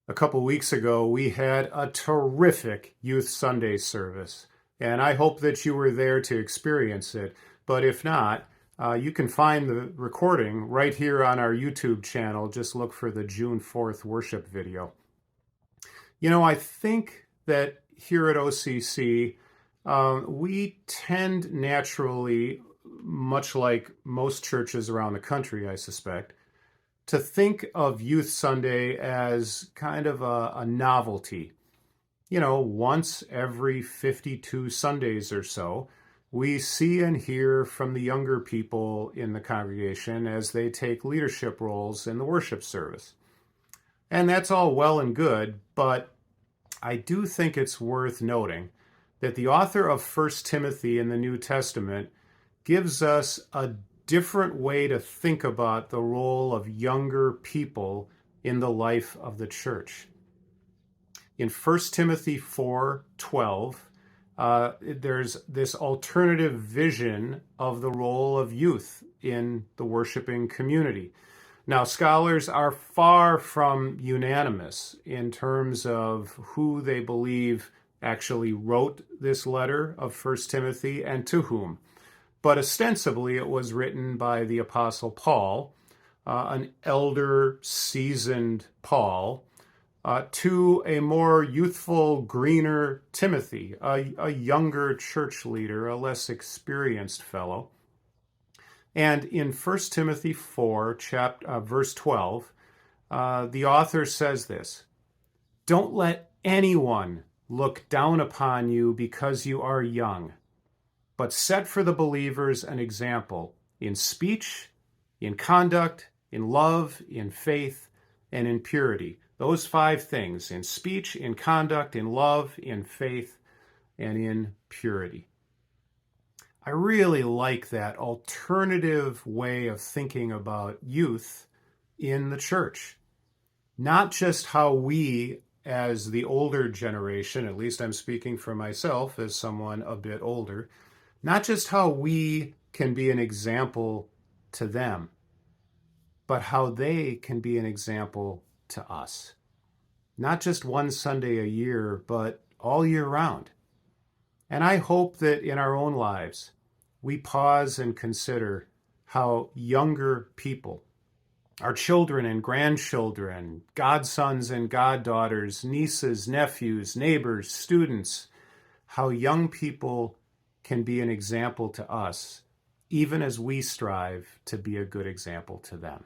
A couple weeks ago, we had a terrific Youth Sunday service, and I hope that you were there to experience it. But if not, you can find the recording right here on our YouTube channel. Just look for the June 4th worship video. You know, I think that here at OCC, we tend naturally, much like most churches around the country, I suspect, to think of Youth Sunday as kind of a novelty. You know, once every 52 Sundays or so, we see and hear from the younger people in the congregation as they take leadership roles in the worship service. And that's all well and good, but I do think it's worth noting that the author of 1 Timothy in the New Testament gives us a different way to think about the role of younger people in the life of the church. In 1 Timothy 4:12, there's this alternative vision of the role of youth in the worshiping community. Now, scholars are far from unanimous in terms of who they believe actually wrote this letter of 1 Timothy and to whom. But ostensibly, it was written by the Apostle Paul, an elder, seasoned Paul, to a more youthful, greener Timothy, a younger church leader, a less experienced fellow. And in 1 Timothy 4, verse 12, the author says this: "Don't let anyone look down upon you because you are young, but set for the believers an example in speech, in conduct, in love, in faith, and in purity." Those 5 things: in speech, in conduct, in love, in faith, and in purity. I really like that alternative way of thinking about youth in the church. Not just how we, as the older generation, at least I'm speaking for myself as someone a bit older, not just how we can be an example to them, but how they can be an example to us. Not just one Sunday a year, but all year round. And I hope that in our own lives, we pause and consider how younger people, our children and grandchildren, godsons and goddaughters, nieces, nephews, neighbors, students, how young people can be an example to us, even as we strive to be a good example to them.